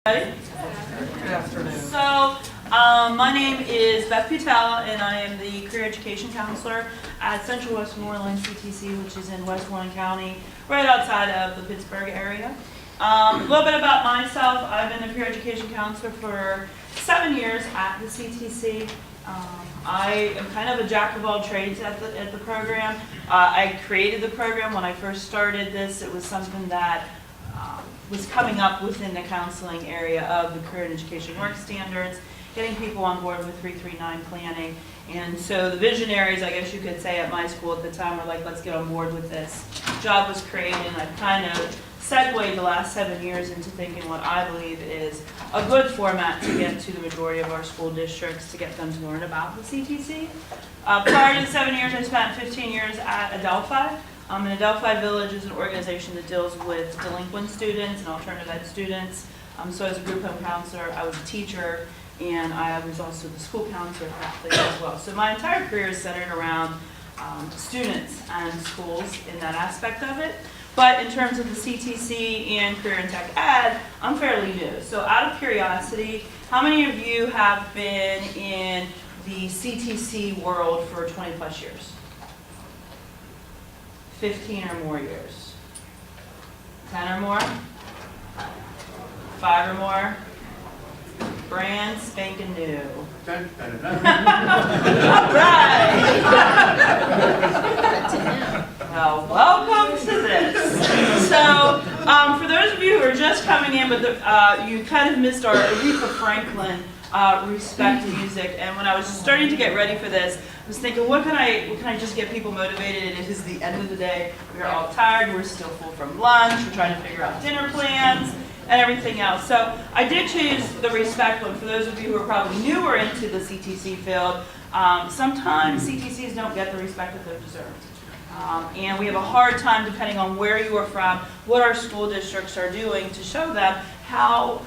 Good afternoon. So, my name is Beth Butala, and I am the Career Education Counselor at Central Westmoreland CTC, which is in Westmoreland County, right outside of the Pittsburgh area. A little bit about myself. I've been a Career Education Counselor for 7 years at the CTC. I am kind of a jack of all trades at the program. I created the program when I first started this. It was something that was coming up within the counseling area of the Career and Education Work Standards, getting people on board with 339 planning. And so the visionaries, I guess you could say, at my school at the time were like, let's get on board with this. Job was created, and I've kind of segued the last 7 years into thinking what I believe is a good format to get to the majority of our school districts to get them to learn about the CTC. Prior to the 7 years, I spent 15 years at Adelphi. And Adelphi Village is an organization that deals with delinquent students and alternative ed students. So as a group home counselor, I was a teacher, and I was also the school counselor for athletes as well. So my entire career is centered around students and schools in that aspect of it. But in terms of the CTC and Career and Tech Ed, I'm fairly new. So out of curiosity, how many of you have been in the CTC world for 20 plus years? 15 or more years? 10 or more? 5 or more? Brand spanking new. All right. Well, welcome to this. So, for those of you who are just coming in, but you kind of missed our Aretha Franklin respect music. And when I was starting to get ready for this, I was thinking, what can I just get people motivated? And it is the end of the day. We're all tired. We're still full from lunch. We're trying to figure out dinner plans and everything else. So I did choose the respect one. For those of you who are probably newer into the CTC field, sometimes CTCs don't get the respect that they're deserved. And we have a hard time, depending on where you are from, what our school districts are doing to show them how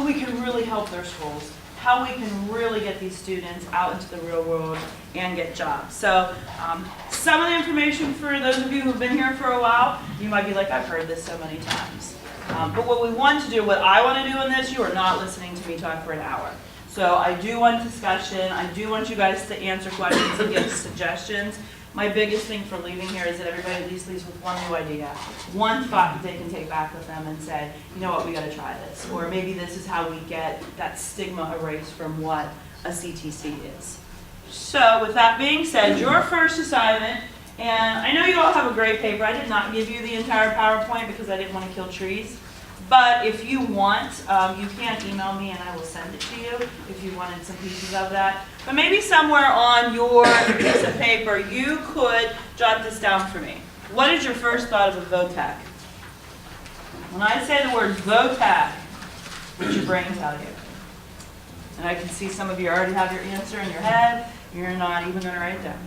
we can really help their schools, how we can really get these students out into the real world and get jobs. So some of the information for those of you who've been here for a while, you might be like, I've heard this so many times. But what we want to do, what I want to do in this, you are not listening to me talk for an hour. So I do want discussion. I do want you guys to answer questions and give suggestions. My biggest thing for leaving here is that everybody at least leaves with one new idea, one thought that they can take back with them and say, you know what, we got to try this. Or maybe this is how we get that stigma erased from what a CTC is. So with that being said, your first assignment, and I know you all have a great paper. I did not give you the entire PowerPoint because I didn't want to kill trees. But if you want, you can email me and I will send it to you if you wanted some pieces of that. But maybe somewhere on your piece of paper, you could jot this down for me. What is your first thought of a VOTAC? When I say the word VOTAC, what's your brain tell you? And I can see some of you already have your answer in your head. You're not even going to write it down.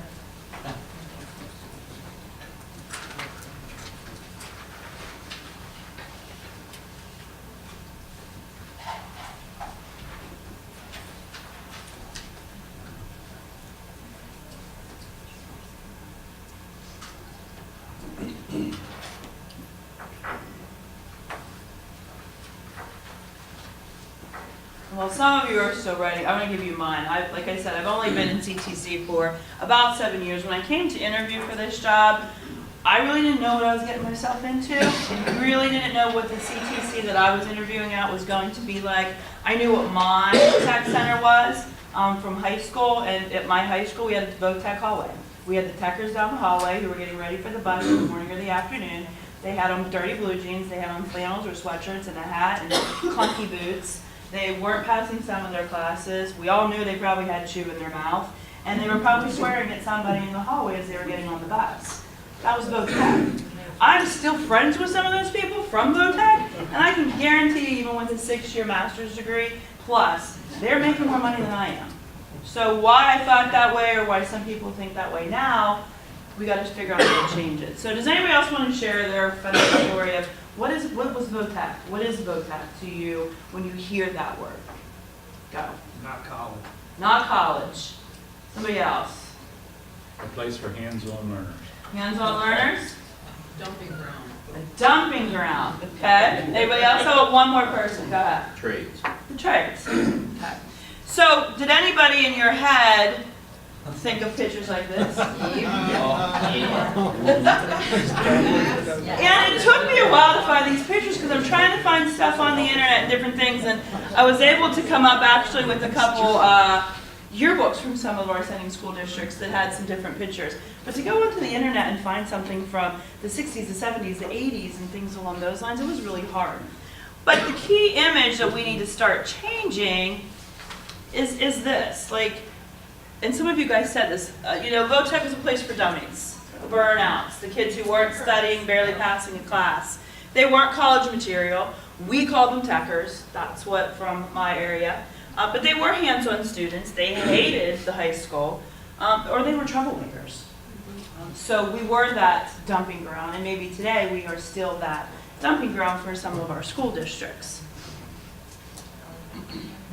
Well, some of you are still writing. I'm going to give you mine. Like I said, I've only been in CTC for about 7 years. When I came to interview for this job, I really didn't know what I was getting myself into. Really didn't know what the CTC that I was interviewing at was going to be like. I knew what my tech center was from high school, and at my high school we had a VOTAC hallway. We had the techers down the hallway who were getting ready for the bus in the morning or the afternoon. They had on dirty blue jeans, they had on flannels or sweatshirts and a hat and clunky boots. They weren't passing some of their classes. We all knew they probably had chew in their mouth. And they were probably swearing at somebody in the hallway as they were getting on the bus. That was VOTAC. I'm still friends with some of those people from VOTAC, and I can guarantee you, even with a 6-year master's degree, plus, they're making more money than I am. So why I thought that way, or why some people think that way now, we got to figure out how to change it. So does anybody else want to share their funny story of what was VOTAC? What is VOTAC to you when you hear that word? Go. Not college. Not college. Somebody else. A place for hands-on learners. Hands-on learners? Dumping ground. The dumping ground, okay? Anybody else? Oh, one more person, go ahead. Trades. The trades. Okay. So, did anybody in your head think of pictures like this? And it took me a while to find these pictures because I'm trying to find stuff on the internet and different things, and I was able to come up actually with a couple yearbooks from some of our sending school districts that had some different pictures. But to go onto the internet and find something from the 60s, the 70s, the 80s, and things along those lines, it was really hard. But the key image that we need to start changing is this. Like, and some of you guys said this, you know, VOTEC is a place for dummies, burnouts, the kids who weren't studying, barely passing a class. They weren't college material. We called them techers. That's what from my area. But they were hands-on students. They hated the high school, or they were troublemakers. So we were that dumping ground, and maybe today we are still that dumping ground for some of our school districts.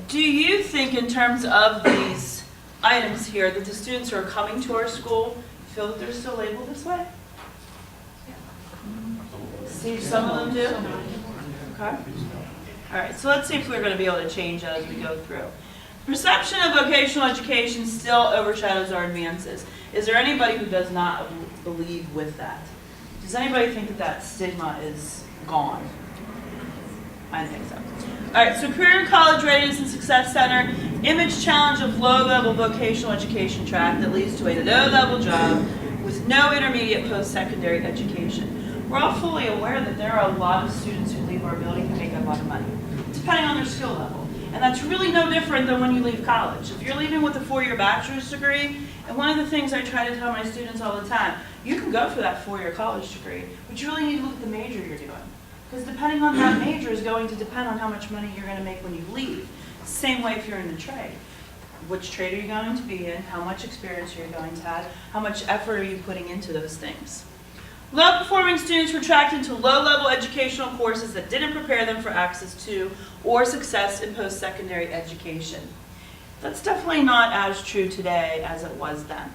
Do you think in terms of these items here that the students who are coming to our school feel that they're still labeled this way? See, some of them do? Okay. All right, so let's see if we're going to be able to change that as we go through. Perception of vocational education still overshadows our advances. Is there anybody who does not believe with that? Does anybody think that that stigma is gone? I think so. All right, so Career and College Readiness and Success Center, image challenge of low-level vocational education track that leads to a low-level job with no intermediate post-secondary education. We're all fully aware that there are a lot of students who leave our building who make a lot of money, depending on their skill level. And that's really no different than when you leave college. If you're leaving with a 4-year bachelor's degree, and one of the things I try to tell my students all the time, you can go for that 4-year college degree, but you really need to look at the major you're doing. Because depending on that major is going to depend on how much money you're going to make when you leave. Same way if you're in the trade. Which trade are you going to be in? How much experience are you going to have? How much effort are you putting into those things? Low-performing students were tracked into low-level educational courses that didn't prepare them for access to or success in post-secondary education. That's definitely not as true today as it was then.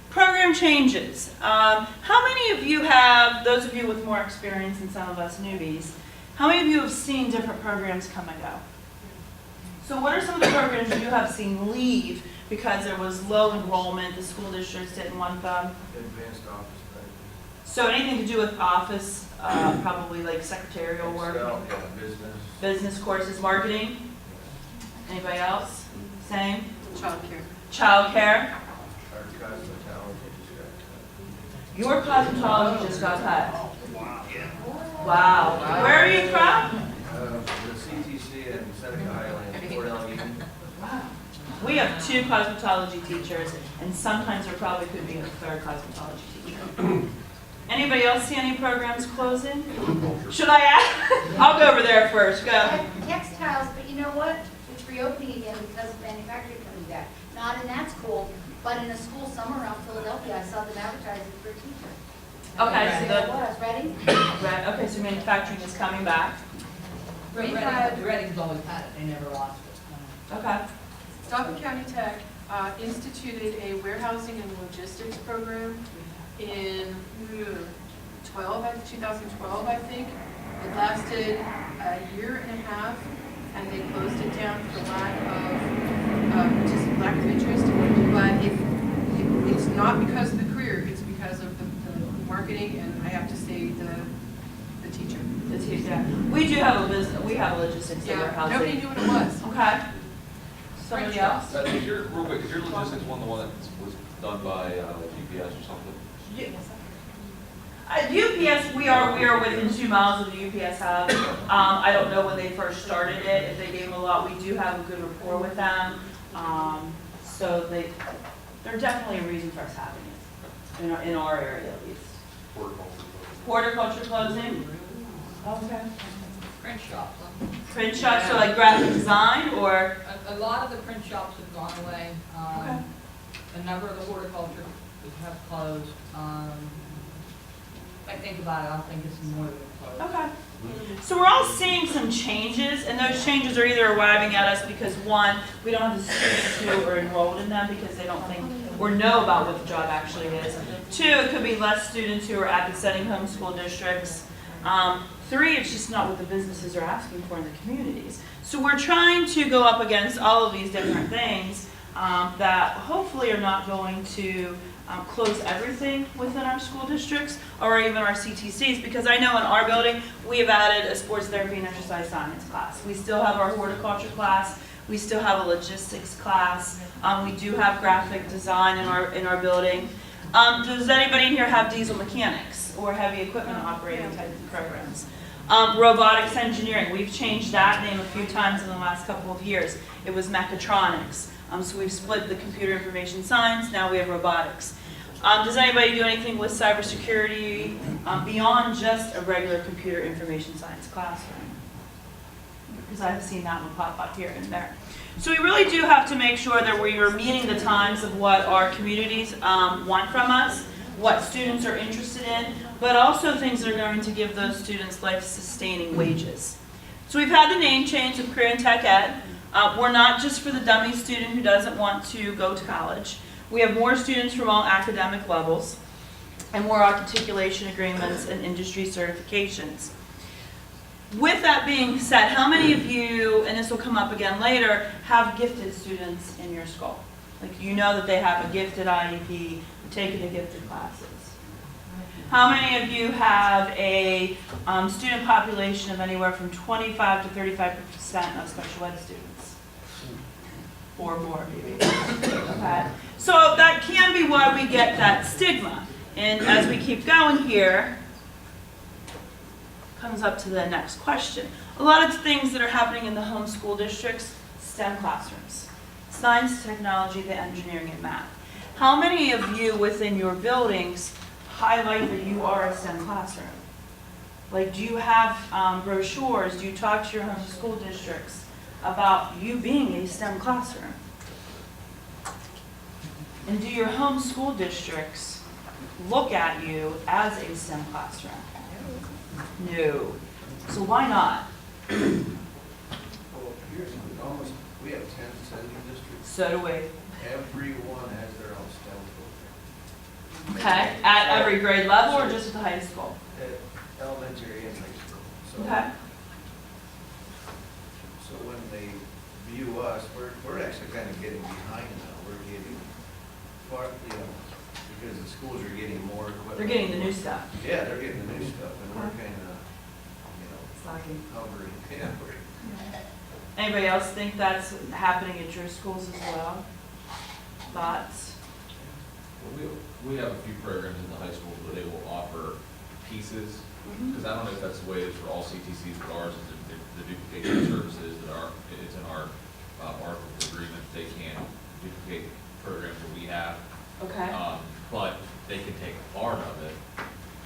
Program changes. How many of you have, those of you with more experience than some of us newbies, how many of you have seen different programs come and go? So what are some of the programs you have seen leave because there was low enrollment, the school districts didn't want them? Advanced office practice. So anything to do with office, probably like secretarial work? Business. Business courses, marketing? Anybody else? Same? Childcare. Childcare? Our cosmetology just got cut. Your cosmetology just got cut. Wow. Where are you from? The CTC in Seneca Highlands, Fort Allegheny. We have 2 cosmetology teachers, and sometimes there probably could be a 3rd cosmetology teacher. Anybody else see any programs closing? Should I ask? I'll go over there first. Go. Textiles, but you know what? It's reopening again because of manufacturing coming back. Not in that school, but in a school somewhere around Philadelphia, I saw them advertising for a teacher. Okay, so There it was, Reading? right, okay, so manufacturing is coming back. Reading's always had it, they never lost it. Okay. Dauphin County Tech instituted a warehousing and logistics program in 2012, I think. It lasted a year and a half, and they closed it down for lack of interest. But it's not because of the career; it's because of the marketing, and I have to say the teacher. The teacher. Yeah. We do have a business. We have a logistics and Yeah, warehousing. nobody knew what it was. Okay. Somebody else? Is your, real quick, is your logistics one the one that was done by GPS or something? UPS, we are within 2 miles of the UPS hub. I don't know when they first started it, if they gave them a lot. We do have a good rapport with them. So they're definitely a reason for us having it, in our area at least. Horticulture closing? Okay. Print shops. Print shops, so like graphic design or? A lot of the print shops have gone away. Okay. A number of the horticulture have closed. If I think about it, I don't think it's more than closed. Okay. So we're all seeing some changes, and those changes are either arriving at us because one, we don't have the students who are enrolled in them because they don't think or know about what the job actually is. Two, it could be less students who are at the setting home school districts. Three, it's just not what the businesses are asking for in the communities. So we're trying to go up against all of these different things that hopefully are not going to close everything within our school districts or even our CTCs, because I know in our building we have added a sports therapy and exercise science class. We still have our horticulture class. We still have a logistics class. We do have graphic design in our building. Does anybody in here have diesel mechanics or heavy equipment operating type of programs? Robotics engineering, we've changed that name a few times in the last couple of years. It was mechatronics. So we've split the computer information science, now we have robotics. Does anybody do anything with cybersecurity beyond just a regular computer information science classroom? Because I've seen that one pop up here and there. So we really do have to make sure that we are meeting the times of what our communities want from us, what students are interested in, but also things that are going to give those students life-sustaining wages. So we've had the name change of Career and Tech Ed. We're not just for the dummy student who doesn't want to go to college. We have more students from all academic levels and more articulation agreements and industry certifications. With that being said, how many of you, and this will come up again later, have gifted students in your school? Like, you know that they have a gifted IEP, taking the gifted classes. How many of you have a student population of anywhere from 25 to 35% of special ed students? Or more, maybe. Okay. So that can be why we get that stigma. And as we keep going here, comes up to the next question. A lot of things that are happening in the home school districts, STEM classrooms. Science, technology, the engineering, and math. How many of you within your buildings highlight that you are a STEM classroom? Like, do you have brochures? Do you talk to your home school districts about you being a STEM classroom? And do your home school districts look at you as a STEM classroom? No. So why not? Well, here's almost, we have 10 sending districts. So do we. Everyone has their own STEM program. Okay. At every grade level or just at the high school? At elementary and high school. So, Okay. so when they view us, we're actually kind of getting behind now. We're getting far, because the schools are getting more equipment. They're getting the new stuff. Yeah, they're getting the new stuff, and we're Okay. kind of, Slacking. hovering. Yeah, Anybody else think that's happening at your schools as well? Thoughts? Well, we have a few programs in the high schools where they will offer pieces, because I don't know if that's the way it is for all CTCs, but ours is the duplication services that are, it's in our article of agreement, they can duplicate programs that we have. Okay. But they can take part of it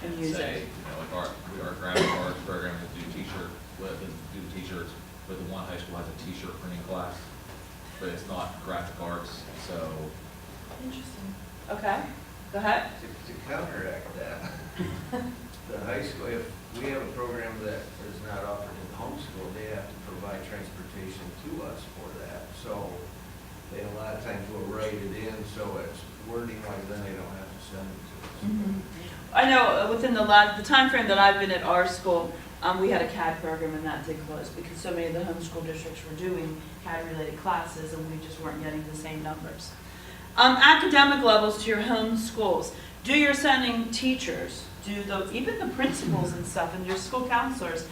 And and use say, it. like our graphic arts program will do t-shirts, but the one high school has a t-shirt printing class, but it's not graphic arts, so. Interesting. Okay. Go ahead. to counteract that, the high school, if we have a program that is not offered in homeschool, they have to provide transportation to us for that. So they a lot of times will write it in, so it's wording like then they don't have to send it to us. I know within the time frame that I've been at our school, we had a CAD program and that did close because so many of the homeschool districts were doing CAD-related classes and we just weren't getting the same numbers. Academic levels to your home schools. Do your sending teachers, even the principals and stuff, and your school counselors,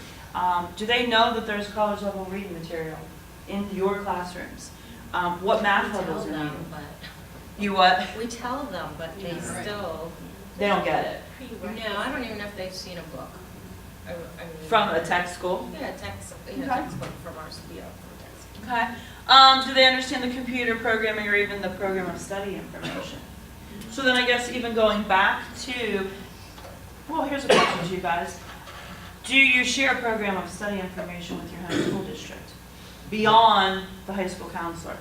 do they know that there's college level reading material in your classrooms? What math levels are needed? You what? We tell them, but they still, They don't get it. no, I don't even know if they've seen a book. I mean, From a tech school? Yeah, textbook from our, from text. Okay. Do they understand the computer programming or even the program of study information? So then I guess even going back to, well, here's a question to you guys. Do you share a program of study information with your home school district beyond the high school counselor?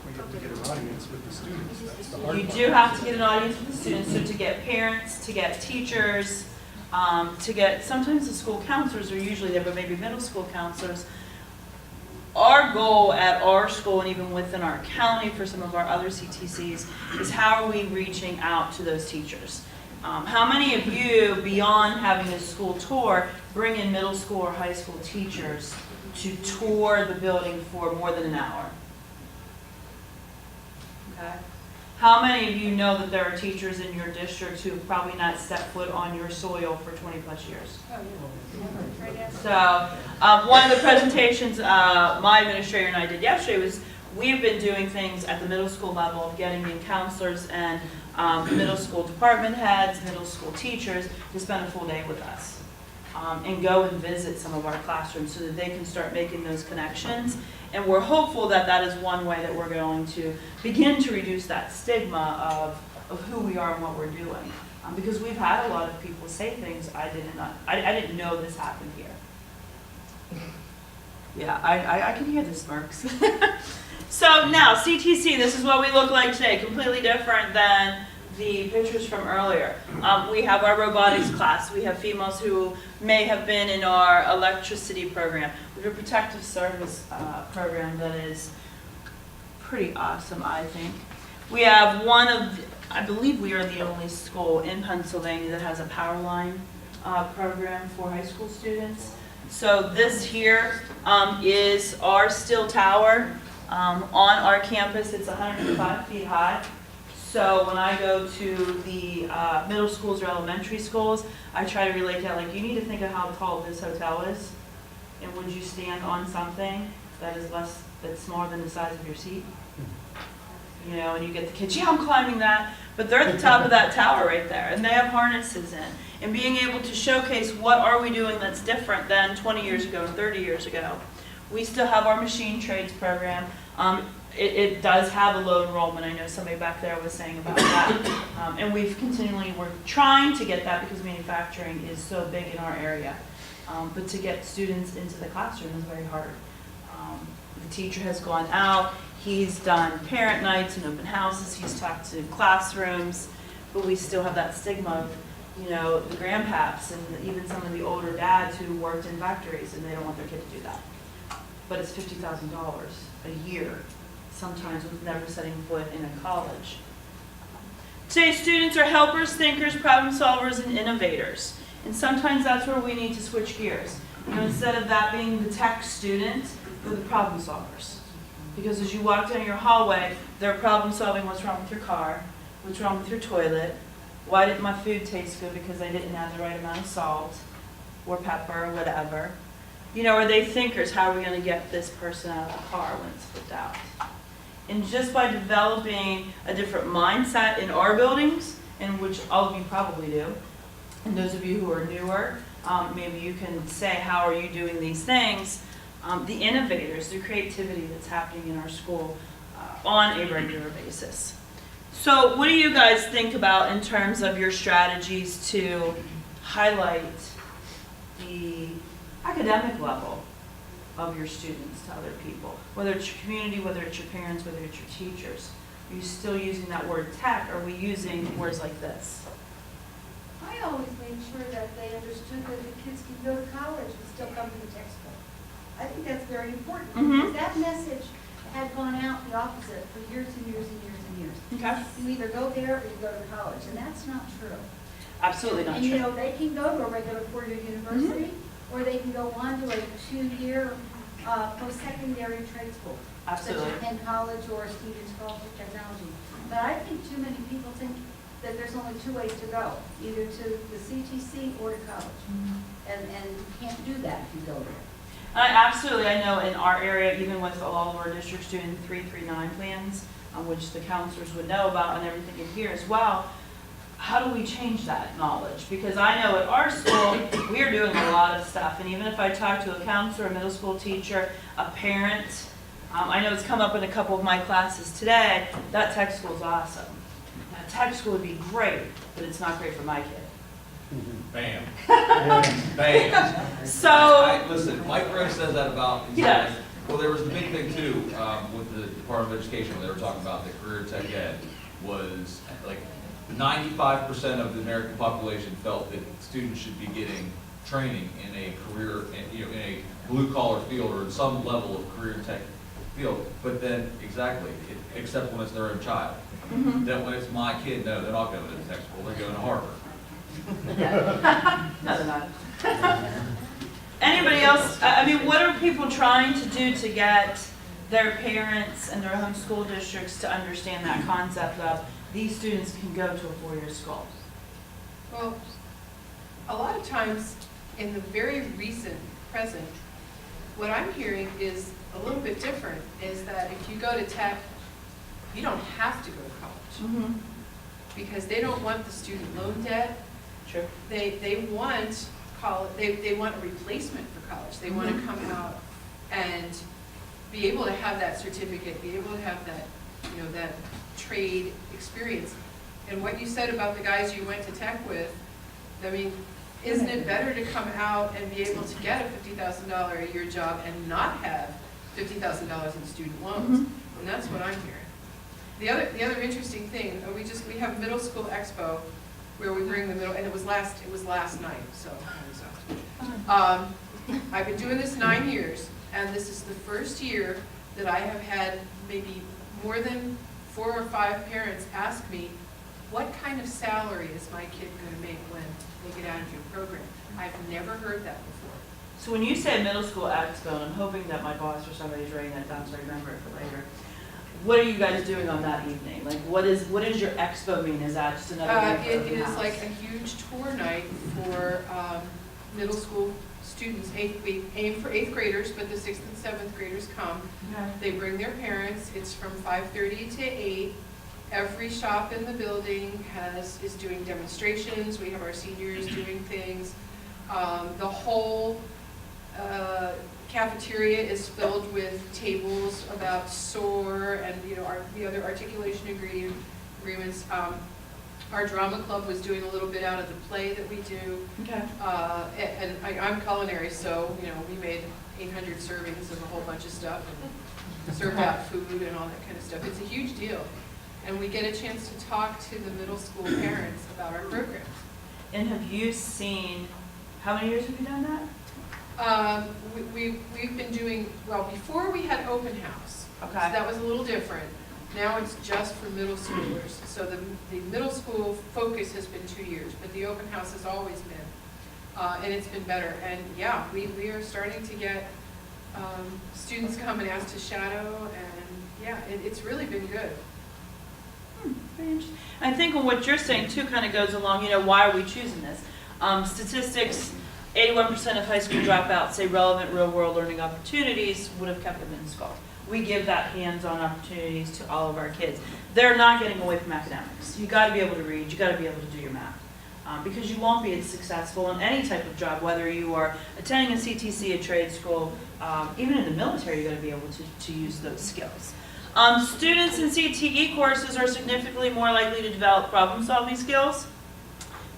We have to get an audience with the students. That's the hard You part. do have to get an audience with the students, so to get parents, to get teachers, to get, sometimes the school counselors are usually there, but maybe middle school counselors. Our goal at our school and even within our county for some of our other CTCs is how are we reaching out to those teachers? How many of you, beyond having a school tour, bring in middle school or high school teachers to tour the building for more than an hour? Okay. How many of you know that there are teachers in your district who have probably not stepped foot on your soil for 20 plus years? So, one of the presentations my administrator and I did yesterday was we've been doing things at the middle school level of getting in counselors and middle school department heads, middle school teachers to spend a full day with us and go and visit some of our classrooms so that they can start making those connections. And we're hopeful that that is one way that we're going to begin to reduce that stigma of who we are and what we're doing. Because we've had a lot of people say things I didn't know this happened here. Yeah, I can hear the smirks. So now, CTC, this is what we look like today, completely different than the pictures from earlier. We have our robotics class. We have females who may have been in our electricity program. We have a protective service program that is pretty awesome, I think. We have I believe we are the only school in Pennsylvania that has a power line program for high school students. So this here is our steel tower on our campus. It's 105 feet high. So when I go to the middle schools or elementary schools, I try to relate that, like, you need to think of how tall this hotel is, and would you stand on something that's smaller than the size of your seat? You know, and you get the kids, yeah, I'm climbing that, but they're at the top of that tower right there, and they have harnesses in. And being able to showcase what are we doing that's different than 20 years ago and 30 years ago. We still have our machine trades program. It does have a low enrollment. I know somebody back there was saying about that. And we're trying to get that because manufacturing is so big in our area. But to get students into the classroom is very hard. The teacher has gone out. He's done parent nights and open houses. He's talked to classrooms. But we still have that stigma of, you know, the grandpaps and even some of the older dads who worked in factories and they don't want their kid to do that. But it's $50,000 a year, sometimes with never setting foot in a college. Today, students are helpers, thinkers, problem solvers, and innovators. And sometimes that's where we need to switch gears. You know, instead of that being the tech student, they're the problem solvers. Because as you walk down your hallway, they're problem solving what's wrong with your car, what's wrong with your toilet, why didn't my food taste good because I didn't add the right amount of salt or pepper or whatever. You know, are they thinkers? How are we going to get this person out of the car when it's flipped out? And just by developing a different mindset in our buildings, and which all of you probably do, and those of you who are newer, maybe you can say, how are you doing these things? The innovators, the creativity that's happening in our school on a regular basis. So what do you guys think about in terms of your strategies to highlight the academic level of your students to other people? Whether it's your community, whether it's your parents, whether it's your teachers. Are you still using that word tech? Or are we using words like this? I always made sure that they understood that the kids can go to college and still come to the tech school. I think that's very important. Because that message had gone out the opposite for years and years and years and years. Okay. You either go there or you go to college, and that's not true. Absolutely not And you true. know, they can go to a regular four-year university, or they can go on to a two-year post-secondary trade school. Absolutely. Such as Penn College or Stevens College of Technology. But I think too many people think that there's only two ways to go, either to the CTC or to college. And you can't do that if you go there. Absolutely, I know in our area, even with all of our districts doing 339 plans, which the counselors would know about and everything in here as well, how do we change that knowledge? Because I know at our school, we are doing a lot of stuff, and even if I talk to a counselor, a middle school teacher, a parent, I know it's come up in a couple of my classes today, that tech school is awesome. That tech school would be great, but it's not great for my kid. Bam. Bam. So, Listen, Mike Rose says that about. Yes. Well, there was the big thing too, with the Department of Education, when they were talking about the career tech ed, was like, 95% of the American population felt that students should be getting training in a career, in a blue-collar field or in some level of career tech field. But then, exactly, except when it's their own child. Then when it's my kid, no, they're not going to the tech school, they're going to Harvard. No, they're not. Anybody else, I mean, what are people trying to do to get their parents and their home school districts to understand that concept of these students can go to a four-year school? Well, a lot of times, in the very recent present, what I'm hearing is a little bit different, is that if you go to tech, you don't have to go to college, because they don't want the student loan debt. Sure. They want college, they want a replacement for college. They want to come out and be able to have that certificate, be able to have that, that trade experience. And what you said about the guys you went to tech with, I mean, isn't it better to come out and be able to get a $50,000 a year job and not have $50,000 in student loans? And that's what I'm hearing. The other interesting thing, we have middle school expo where we bring the middle, and it was last night, so I've been doing this 9 years, and this is the first year that I have had maybe more than 4 or 5 parents ask me, what kind of salary is my kid going to make when they get out of your program? I've never heard that before. So when you say middle school expo, and I'm hoping that my boss or somebody's writing that down so I remember it for later, what are you guys doing on that evening? Like, what is your expo mean? Is that just another day for It open is house? like a huge tour night for middle school students. We aim for 8th graders, but the 6th and 7th graders come. Okay. They bring their parents. It's from 5:30 to 8. Every shop in the building is doing demonstrations. We have our seniors doing things. The whole cafeteria is filled with tables about SOAR and the other articulation agreements. Our drama club was doing a little bit out of the play that we do. Okay. And I'm culinary, so we made 800 servings of a whole bunch of stuff and served out food and all that kind of stuff. It's a huge deal. And we get a chance to talk to the middle school parents about our programs. And have you seen, how many years have you done that? We've been doing, well, before we had open house. Okay. So that was a little different. Now it's just for middle schoolers. So the middle school focus has been 2 years, but the open house has always been. And it's been better. And yeah, we are starting to get students come and ask to shadow, and yeah, it's really been good. Very interesting. I think what you're saying too kind of goes along, why are we choosing this? Statistics, 81% of high school dropouts say relevant real-world learning opportunities would have kept them in school. We give that hands-on opportunities to all of our kids. They're not getting away from academics. You got to be able to read, you got to be able to do your math. Because you won't be as successful in any type of job, whether you are attending a CTC, a trade school, even in the military, you got to be able to use those skills. Students in CTE courses are significantly more likely to develop problem-solving skills,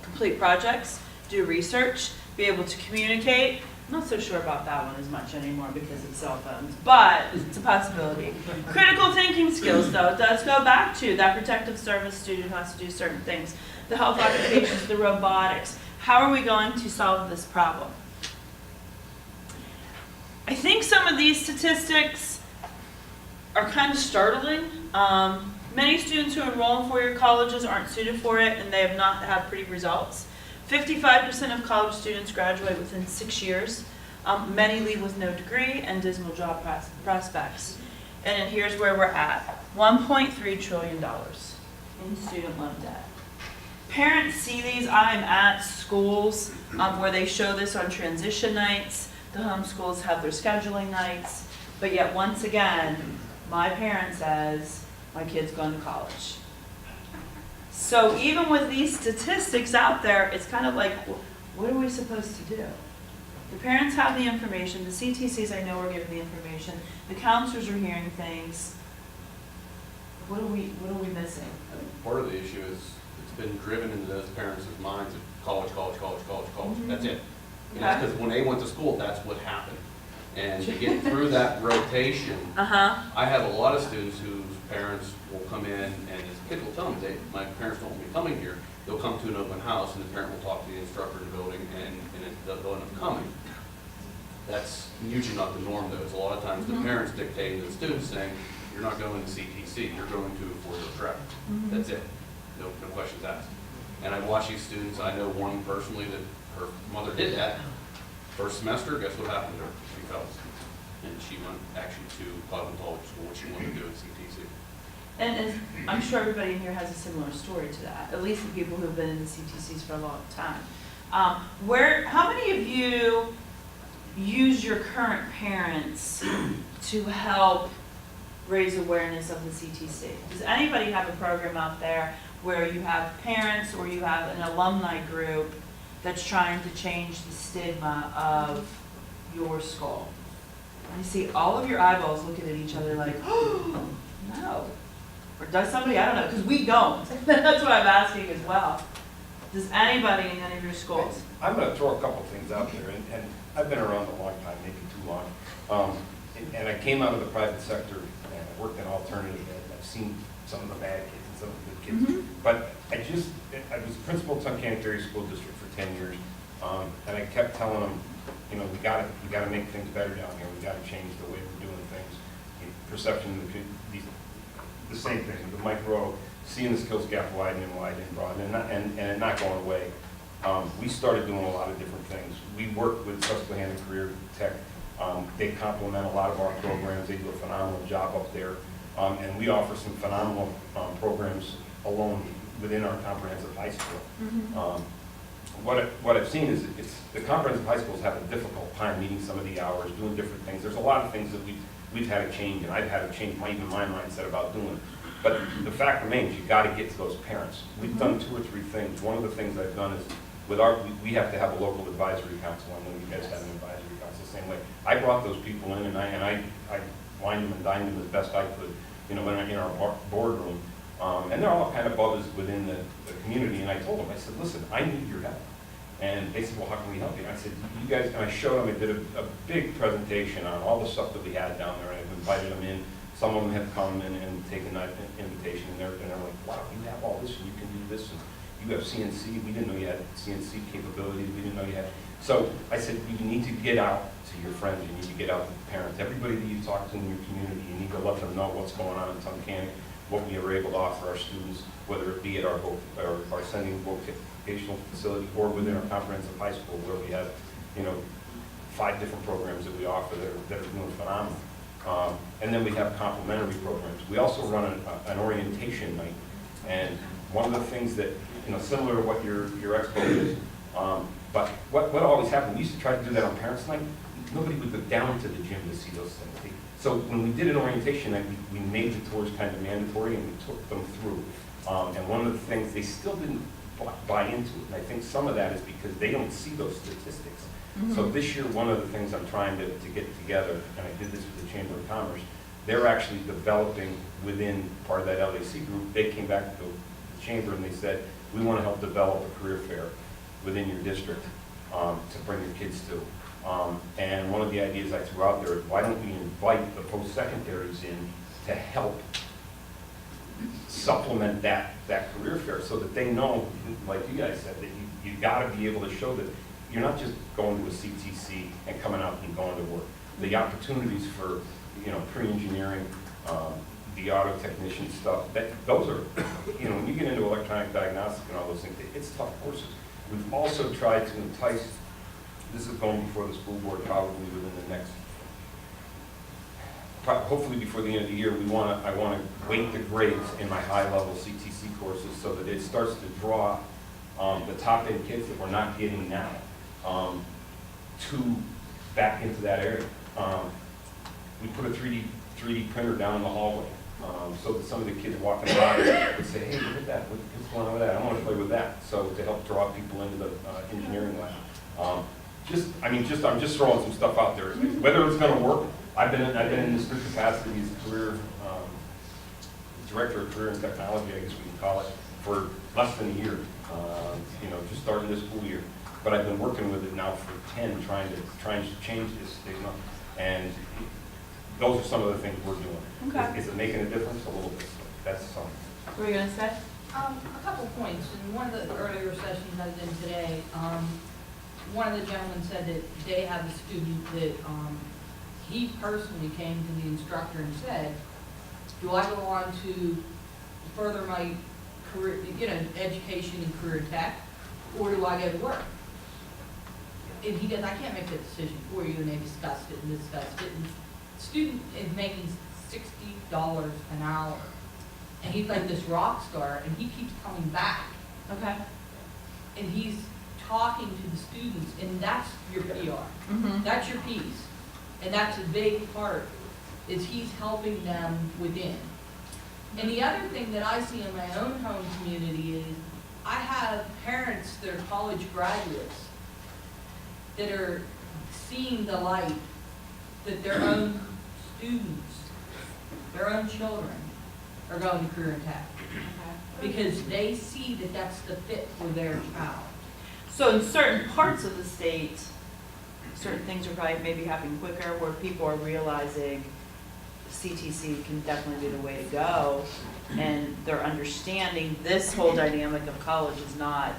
complete projects, do research, be able to communicate. I'm not so sure about that one as much anymore because it's cell phones, but it's a possibility. Critical thinking skills, though, it does go back to that protective service student who has to do certain things, the health occupations, the robotics. How are we going to solve this problem? I think some of these statistics are kind of startling. Many students who enroll in four-year colleges aren't suited for it, and they have not had pretty results. 55% of college students graduate within 6 years. Many leave with no degree and dismal job prospects. And then here's where we're at. $1.3 trillion in student loan debt. Parents see these. I'm at schools where they show this on transition nights. The homeschools have their scheduling nights. But yet, once again, my parent says, my kid's going to college. So even with these statistics out there, it's kind of like, what are we supposed to do? The parents have the information. The CTCs, I know, are giving the information. The counselors are hearing things. What are we missing? I think part of the issue is it's been driven into those parents' minds of college, college, college, college, college. Mhm. That's it. And Okay. that's because when they went to school, that's what happened. And to get through that rotation, Uh-huh. I have a lot of students whose parents will come in and as a kid will tell them, my parents don't want me coming here. They'll come to an open house and the parent will talk to the instructor in the building and they'll end up coming. That's usually not the norm though. It's a lot of times the parents dictating to the students saying, you're not going to CTC, you're going to a four-year trip. That's it. No questions asked. And I watch these students, I know one personally that her mother did that. First semester, guess what happened to her? She fell. And she went actually to cosmetology school, which she wanted to do at CTC. And I'm sure everybody in here has a similar story to that, at least the people who've been in the CTCs for a long time. How many of you use your current parents to help raise awareness of the CTC? Does anybody have a program out there where you have parents or you have an alumni group that's trying to change the stigma of your school? I see all of your eyeballs looking at each other like, oh, no. Or does somebody? I don't know, because we don't. That's what I'm asking as well. Does anybody in any of your schools? I'm going to throw a couple things out there, and I've been around a long time, maybe too long. And I came out of the private sector, and I worked in alternative ed. I've seen some of the bad kids and some of the good kids. But I was principal of Tunkhannock Area School District for 10 years, and I kept telling them, you know, we got to make things better down here. We got to change the way we're doing things. The perception of the same thing, the micro, seeing the skills gap widen and broaden, and it not going away. We started doing a lot of different things. We work with Susquehanna Career Tech. They complement a lot of our programs. They do a phenomenal job up there. And we offer some phenomenal programs alone within our comprehensive high school. What I've seen is the comprehensive high schools have a difficult time meeting some of the hours, doing different things. There's a lot of things that we've had to change, and I've had to change even my mindset about doing it. But the fact remains, you've got to get to those parents. We've done 2 or 3 things. One of the things I've done is we have to have a local advisory council. I know you guys have an advisory council the same way. I brought those people in, and I wined them and dined them as best I could, you know, in our boardroom. And they're all kind of buzzes within the community. And I told them, I said, listen, I need your help. And they said, well, how can we help you? And I said, you guys, and I showed them, I did a big presentation on all the stuff that we had down there, and I've invited them in. Some of them have come in and taken that invitation, and they're like, wow, you have all this, and you can do this, and you have CNC. We didn't know you had CNC capabilities. We didn't know you had. So I said, you need to get out to your friends. You need to get out to the parents. Everybody that you talk to in your community, you need to let them know what's going on in Tunkhannock, what we are able to offer our students, whether it be at our sending vocational facility or within our comprehensive high school, where we have, you know, 5 different programs that we offer that are doing phenomenal. And then we have complementary programs. We also run an orientation night, and one of the things that, you know, similar to what your expo is, but what always happened, we used to try to do that on Parents' Night. Nobody would go down to the gym to see those things. So when we did an orientation night, we made the tours kind of mandatory, and we took them through. And one of the things, they still didn't buy into it, and I think some of that is because they don't see those statistics. So this year, one of the things I'm trying to get together, and I did this with the Chamber of Commerce, they're actually developing within part of that LAC group. They came back to the Chamber and they said, we want to help develop a career fair within your district to bring your kids to. And one of the ideas I threw out there is, why don't we invite the post-secondaries in to help supplement that career fair, so that they know, like you guys said, that you got to be able to show that you're not just going to a CTC and coming out and going to work. The opportunities for, you know, pre-engineering, the auto technician stuff, those are, you know, when you get into electronic diagnostic and all those things, it's tough courses. We've also tried to entice, this is going before the school board probably within the next, hopefully before the end of the year, I want to weight the grades in my high-level CTC courses so that it starts to draw the top-end kids that we're not getting now back into that area. We put a 3D printer down in the hallway so that some of the kids walking by would say, hey, look at that, what's going on with that? I want to play with that. So to help draw people into the engineering lab. I'm just throwing some stuff out there. Whether it's going to work, I've been in this capacity as career director of career and technology, I guess we can call it, for less than a year. You know, just starting this school year. But I've been working with it now for 10, trying to change this stigma. And those are some of the things we're doing. Okay. Is it making a difference? A little bit. That's something. What were you gonna say? A couple points. In one of the earlier sessions I was in today, one of the gentlemen said that they have a student that, he personally came to the instructor and said, do I go on to further my career, education in career tech, or do I go to work? And he goes, I can't make that decision for you, and they discussed it. And the student is making $60 an hour. And he's like this rock star, and he keeps coming back. Okay. And he's talking to the students, and that's your PR. Mm-hmm. That's your piece. And that's a big part, is he's helping them within. And the other thing that I see in my own home community is, I have parents that are college graduates that are seeing the light that their own students, their own children, are going to career tech. Because they see that that's the fit for their child. So in certain parts of the state, certain things are probably maybe happening quicker, where people are realizing CTC can definitely be the way to go, and they're understanding this whole dynamic of college is not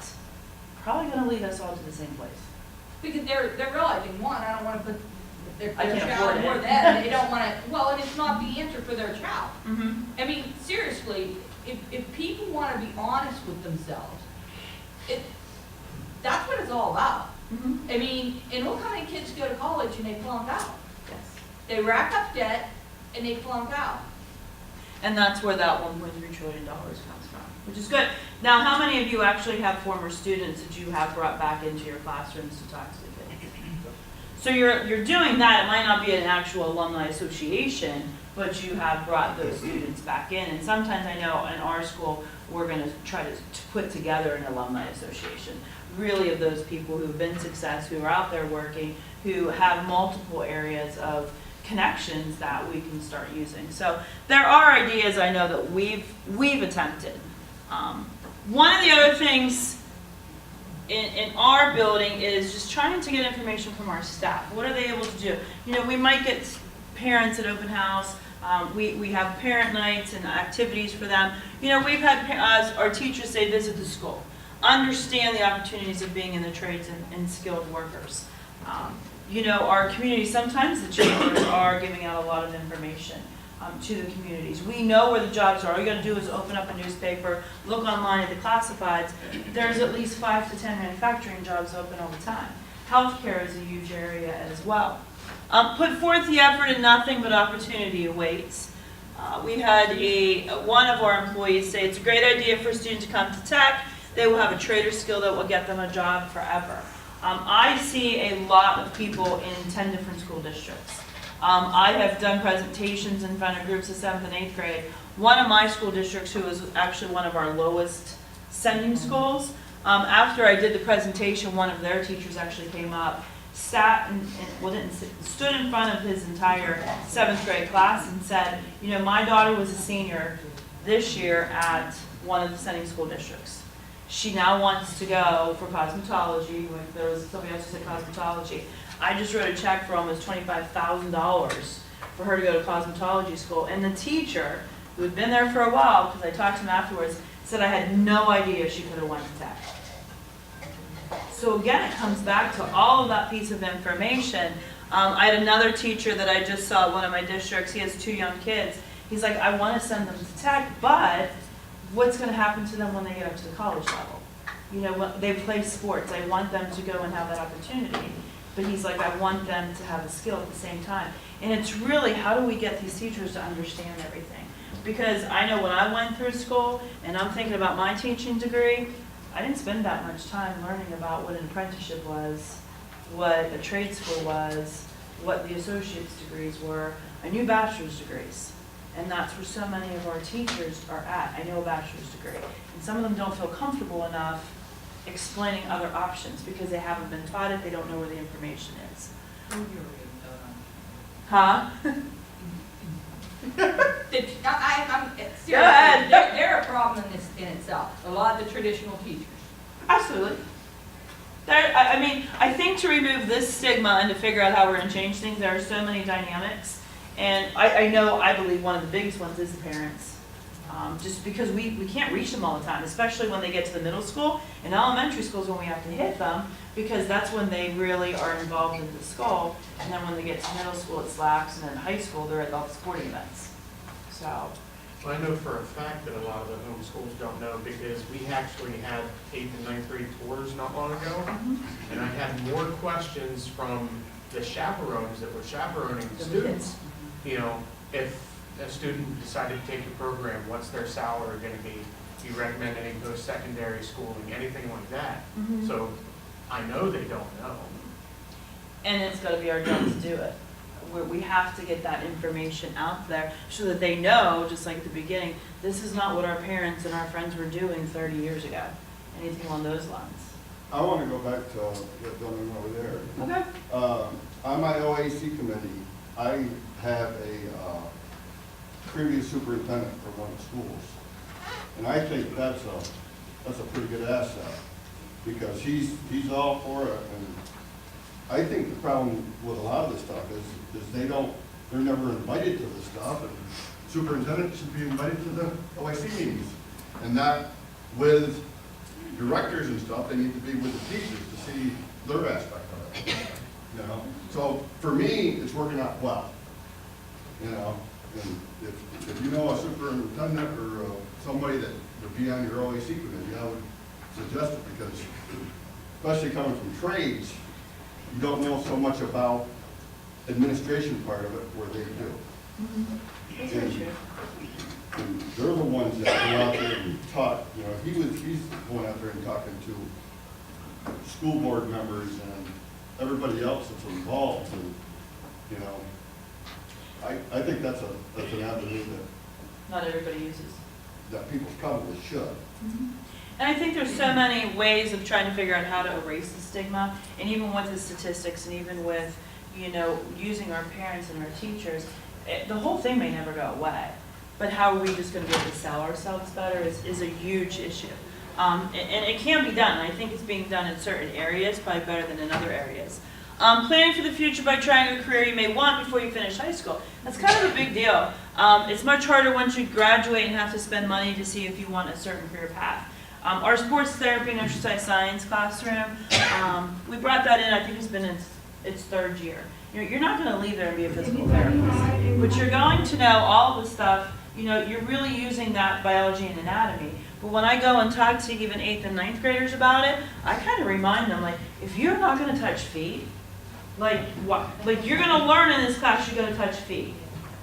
probably gonna lead us all to the same place. Because they're realizing, one, I don't want to put their I can't child afford it. more than, they don't want to, well, and it's not the answer for their child. Mm-hmm. I mean, seriously, if people want to be honest with themselves, that's what it's all about. Mm-hmm. I mean, and look how many kids go to college and they flunk out. Yes. They rack up debt and they flunk out. And that's where that $1.3 trillion comes from, which is good. Now, how many of you actually have former students that you have brought back into your classrooms to talk to the kids? So you're doing that. It might not be an actual alumni association, but you have brought those students back in. And sometimes I know in our school, we're going to try to put together an alumni association, really of those people who have been success, who are out there working, who have multiple areas of connections that we can start using. So there are ideas I know that we've attempted. One of the other things in our building is just trying to get information from our staff. What are they able to do? You know, we might get parents at open house. We have parent nights and activities for them. You know, we've had our teachers say visit the school, understand the opportunities of being in the trades and skilled workers. You know, our community, sometimes the chambers are giving out a lot of information to the communities. We know where the jobs are. All you got to do is open up a newspaper, look online at the classifieds. There's at least 5 to 10 manufacturing jobs open all the time. Healthcare is a huge area as well. Put forth the effort and nothing but opportunity awaits. We had one of our employees say it's a great idea for a student to come to tech. They will have a trader skill that will get them a job forever. I see a lot of people in 10 different school districts. I have done presentations in front of groups of 7th and 8th grade. One of my school districts, who was actually one of our lowest sending schools, after I did the presentation, one of their teachers actually came up, stood in front of his entire 7th grade class and said, you know, my daughter was a senior this year at one of the sending school districts. She now wants to go for cosmetology. There was somebody else who said cosmetology. I just wrote a check for almost $25,000 for her to go to cosmetology school. And the teacher, who had been there for a while, because I talked to him afterwards, said I had no idea she could have went to tech. So again, it comes back to all of that piece of information. I had another teacher that I just saw at one of my districts. He has 2 young kids. He's like, I want to send them to tech, but what's going to happen to them when they get up to the college level? You know, they play sports. I want them to go and have that opportunity. But he's like, I want them to have a skill at the same time. And it's really, how do we get these teachers to understand everything? Because I know when I went through school, and I'm thinking about my teaching degree, I didn't spend that much time learning about what an apprenticeship was, what a trade school was, what the associate's degrees were. I knew bachelor's degrees. And that's where so many of our teachers are at. I know a bachelor's degree. And some of them don't feel comfortable enough explaining other options because they haven't been taught it, they don't know where the information is. Huh? Seriously, Go ahead. they're a problem in itself. A lot of the traditional teachers. Absolutely. I mean, I think to remove this stigma and to figure out how we're gonna change things, there are so many dynamics. And I believe one of the biggest ones is the parents. Just because we can't reach them all the time, especially when they get to the middle school. In elementary schools when we have to hit them, because that's when they really are involved in the school. And then when they get to middle school, it slacks, and then high school, they're at all the sporting events. So, Well, I know for a fact that a lot of the home schools don't know because we actually had 8th and 9th grade tours not long ago. And I had more questions from the chaperones that were chaperoning the students. You know, if a student decided to take the program, what's their salary gonna be? Do you recommend any post-secondary schooling, anything like that? So I know they don't know. and it's gotta be our job to do it. We have to get that information out there so that they know, just like at the beginning, this is not what our parents and our friends were doing 30 years ago. Anything along those lines. I want to go back to what Dylan over there. Okay. On my OAC committee, I have a previous superintendent for one of the schools. And I think that's a pretty good asset because he's all for it. And I think the problem with a lot of this stuff is they're never invited to this stuff. And superintendent should be invited to the OAC meetings and not with directors and stuff. They need to be with the teachers to see their aspect of it. You know, so for me, it's working out well. You know, and if you know a superintendent or somebody that would be on your OAC committee, I would suggest it because, especially coming from trades, you don't know so much about administration part of it where they do. That's very true. And they're the ones that go out there and talk. You know, he's going out there and talking to school board members and everybody else that's involved. And you know, I think that's an avenue Not everybody uses. that people probably should. And I think there's so many ways of trying to figure out how to erase the stigma, and even with the statistics, and even with, you know, using our parents and our teachers, the whole thing may never go away. But how are we just going to be able to sell ourselves better is a huge issue. And it can be done. I think it's being done in certain areas, probably better than in other areas. Planning for the future by trying a career you may want before you finish high school. That's kind of a big deal. It's much harder once you graduate and have to spend money to see if you want a certain career path. Our sports therapy and exercise science classroom, we brought that in, I think it's been in its third year. You're not going to leave there and be a physical therapist, but you're going to know all of the stuff. You know, you're really using that biology and anatomy. But when I go and talk to even 8th and 9th graders about it, I kind of remind them, like, if you're not going to touch feet, like, what? Like, you're going to learn in this class you're going to touch feet.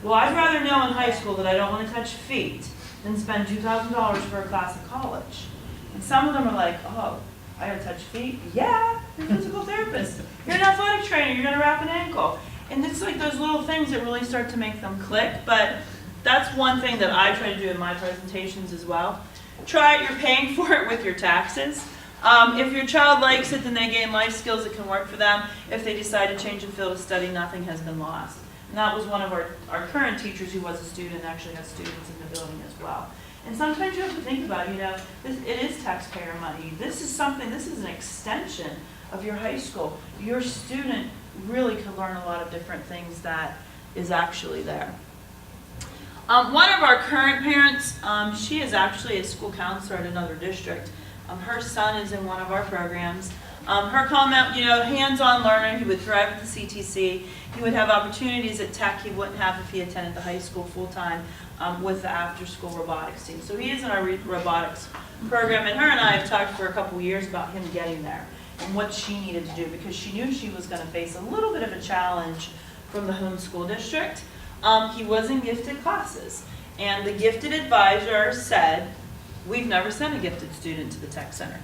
Well, I'd rather know in high school that I don't want to touch feet than spend $2,000 for a class in college. And some of them are like, oh, I gotta touch feet? Yeah, you're a physical therapist. You're an athletic trainer, you're gonna wrap an ankle. And it's like those little things that really start to make them click, but that's one thing that I try to do in my presentations as well. Try it, you're paying for it with your taxes. If your child likes it, then they gain life skills that can work for them. If they decide to change the field of study, nothing has been lost. And that was one of our current teachers who was a student, actually has students in the building as well. And sometimes you have to think about, you know, it is taxpayer money. This is an extension of your high school. Your student really could learn a lot of different things that is actually there. One of our current parents, she is actually a school counselor at another district. Her son is in one of our programs. Her comment, you know, hands-on learner, he would thrive at the CTC. He would have opportunities at Tech he wouldn't have if he attended the high school full-time with the after-school robotics team. So he is in our robotics program, and her and I have talked for a couple years about him getting there and what she needed to do because she knew she was going to face a little bit of a challenge from the home school district. He was in gifted classes, and the gifted advisor said, we've never sent a gifted student to the tech center.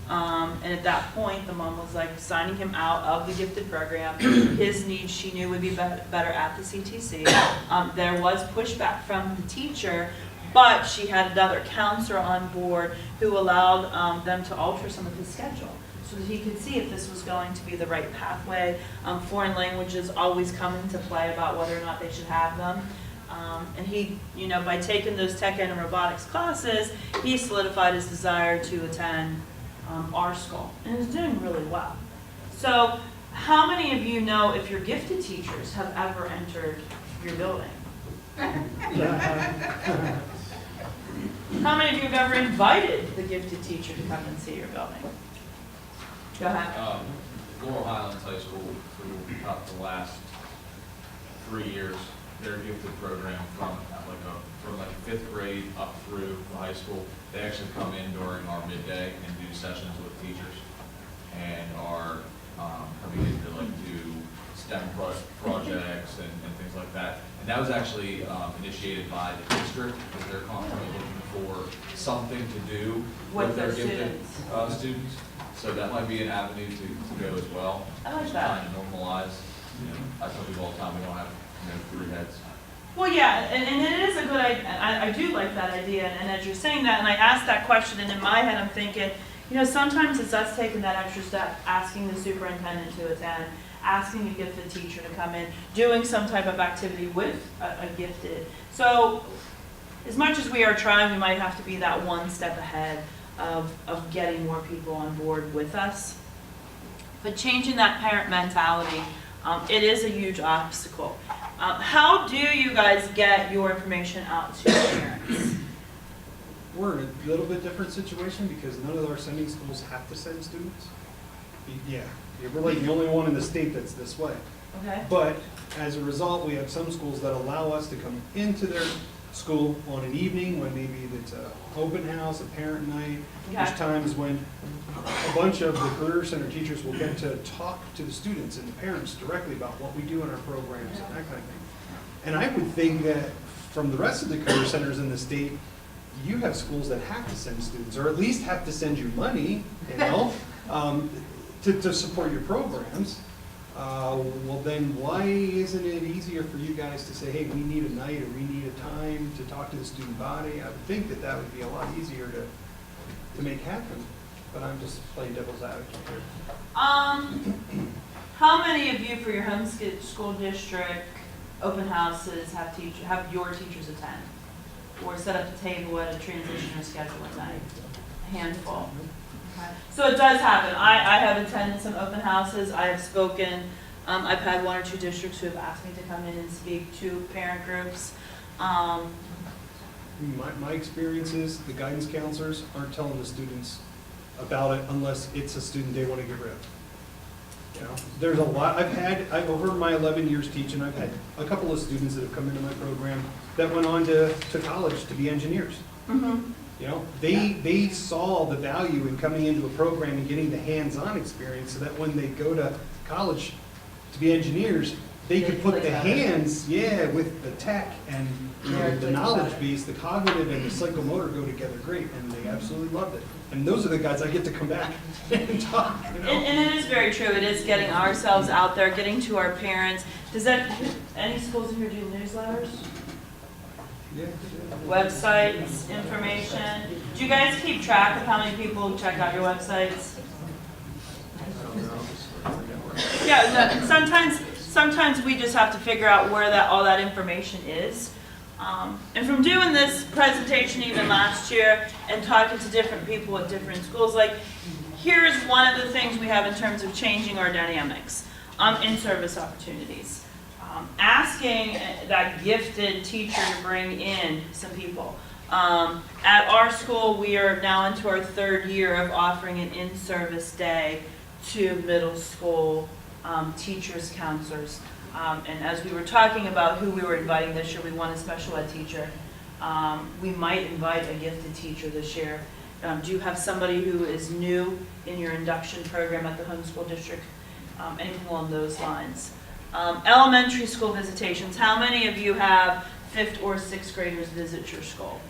And at that point, the mom was like signing him out of the gifted program. His needs she knew would be better at the CTC. There was pushback from the teacher, but she had another counselor on board who allowed them to alter some of his schedule so that he could see if this was going to be the right pathway. Foreign languages always come into play about whether or not they should have them. And he, you know, by taking those tech and robotics classes, he solidified his desire to attend our school, and is doing really well. So how many of you know if your gifted teachers have ever entered your building? How many of you have ever invited the gifted teacher to come and see your building? Go ahead. Laurel Highlands High School, for about the last 3 years, their gifted program from like 5th grade up through the high school, they actually come in during our midday and do sessions with teachers, and are coming in to like do STEM projects and things like that. And that was actually initiated by the district, because they're constantly looking for something to do with their gifted students. So that might be an avenue to go as well. I like Just that. trying to normalize, I tell people all the time, we don't have, 3 heads. Well, yeah, and it is a good idea. I do like that idea, and as you're saying that, and I asked that question, and in my head I'm thinking, sometimes it's us taking that extra step, asking the superintendent to attend, asking a gifted teacher to come in, doing some type of activity with a gifted. So as much as we are trying, we might have to be that one step ahead of getting more people on board with us. But changing that parent mentality, it is a huge obstacle. How do you guys get your information out to parents? We're in a little bit different situation because none of our sending schools have to send students. Yeah, we're like the only one in the state that's this way. Okay. But as a result, we have some schools that allow us to come into their school on an evening when maybe it's an open house, a parent night. Okay. There's times when a bunch of the Career Center teachers will get to talk to the students and the parents directly about what we do in our programs and that kind of thing. And I would think that from the rest of the Career Centers in the state, you have schools that have to send students, or at least have to send you money, to support your programs. Well, then why isn't it easier for you guys to say, hey, we need a night or we need a time to talk to the student body? I would think that that would be a lot easier to make happen, but I'm just playing devil's advocate here. How many of you for your home school district open houses have your teachers attend? Or set up a table at a transition or schedule at night? A handful. Okay. So it does happen. I have attended some open houses. I have spoken. I've had 1 or 2 districts who have asked me to come in and speak to parent groups. My experience is the guidance counselors aren't telling the students about it unless it's a student they want to get rid of. There's a lot, over my 11 years teaching, I've had a couple of students that have come into my program that went on to college to be engineers. Mm-hmm. They saw the value in coming into a program and getting the hands-on experience so that when they go to college to be engineers, they could put the hands, with the tech and the knowledge base, the cognitive and the psychomotor go together great, and they absolutely loved it. And those are the guys I get to come back and talk. And it is very true. It is getting ourselves out there, getting to our parents. Any schools in here do newsletters? Yeah. Websites, information? Do you guys keep track of how many people check out your websites? Yeah, sometimes we just have to figure out where all that information is. And from doing this presentation even last year and talking to different people at different schools, here's one of the things we have in terms of changing our dynamics in-service opportunities. Asking that gifted teacher to bring in some people. At our school, we are now into our 3rd year of offering an in-service day to middle school teachers, counselors. And as we were talking about who we were inviting this year, we want a special ed teacher. We might invite a gifted teacher this year. Do you have somebody who is new in your induction program at the homeschool district? Anything along those lines? Elementary school visitations. How many of you have 5th or 6th graders visit your school?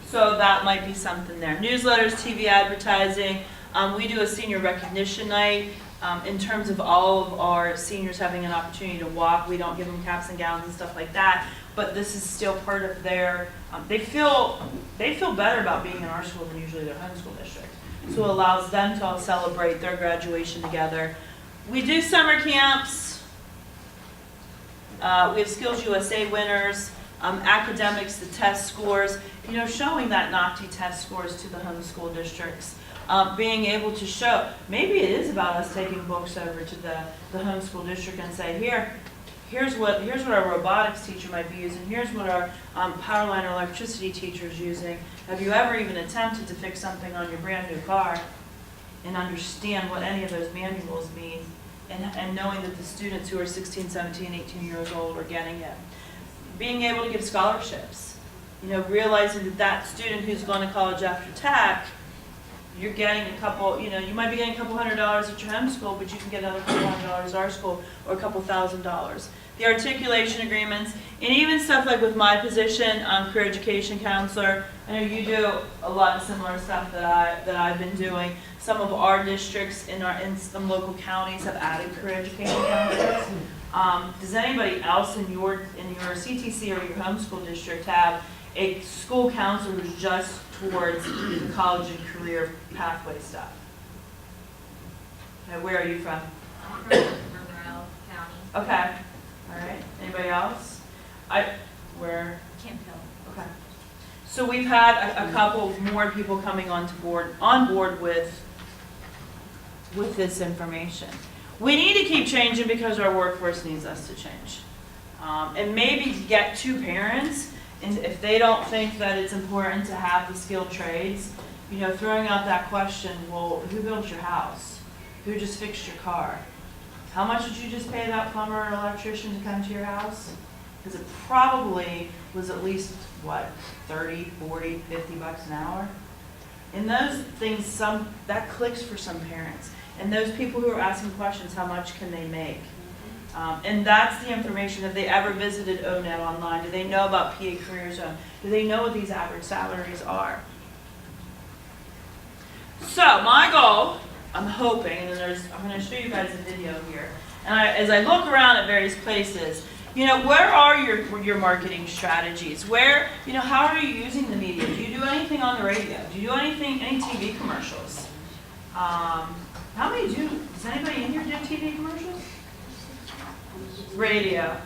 So that might be something there. Newsletters, TV advertising. We do a senior recognition night. In terms of all of our seniors having an opportunity to walk, we don't give them caps and gowns and stuff like that, but this is still part of their, they feel better about being in our school than usually their home school district. So it allows them to all celebrate their graduation together. We do summer camps. We have Skills USA winners. academics, the test scores, showing that NOCTI test scores to the homeschool districts. Being able to show, maybe it is about us taking books over to the homeschool district and say, here's what our robotics teacher might be using, here's what our power line or electricity teacher is using. Have you ever even attempted to fix something on your brand new car and understand what any of those manuals mean, and knowing that the students who are 16, 17, 18 years old are getting it? Being able to give scholarships, realizing that that student who's going to college after tech, you're getting a couple, you might be getting a couple $100 at your home school, but you can get another couple $100 at our school, or a couple $1,000. The articulation agreements, and even stuff like with my position, career education counselor. I know you do a lot of similar stuff that I've been doing. Some of our districts in some local counties have added career education counselors. Does anybody else in your CTC or your homeschool district have a school counselor who's just towards the college and career pathway stuff? Okay, where are you from? I'm from Monroe County, Okay, all right. Anybody else? Where? Camp Hill. Okay. So we've had a couple more people coming on board with this information. We need to keep changing because our workforce needs us to change. And maybe get to parents, and if they don't think that it's important to have the skilled trades, throwing out that question, well, who built your house? Who just fixed your car? How much did you just pay that plumber or electrician to come to your house? Because it probably was at least, 30, 40, 50 bucks an hour? And those things, that clicks for some parents. And those people who are asking questions, how much can they make? And that's the information. Have they ever visited ONET online? Do they know about PA Career Zone? Do they know what these average salaries are? So my goal, I'm hoping, and I'm going to show you guys a video here. And as I look around at various places, where are your marketing strategies? Where, how are you using the media? Do you do anything on the radio? Do you do any TV commercials? How many does anybody in here do TV commercials? Radio.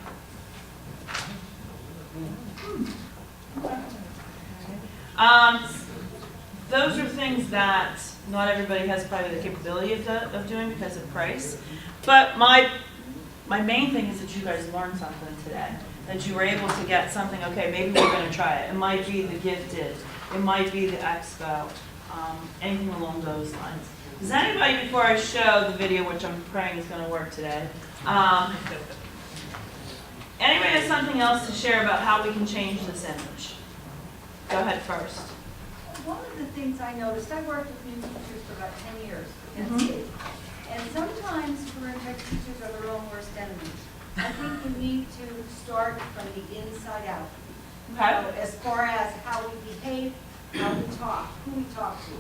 Those are things that not everybody has probably the capability of doing because of price. But my main thing is that you guys learned something today. That you were able to get something, okay, maybe we're going to try it. It might be the Gifted. It might be the Expo. Anything along those lines. Does anybody, before I show the video, which I'm praying is going to work today, anybody has something else to share about how we can change this image? Go ahead first. One of the things I noticed, I worked with new teachers for about 10 years in the city. And sometimes career tech teachers are their own worst enemies. I think we need to start from the inside out. Okay. So as far as how we behave, how we talk, who we talk to,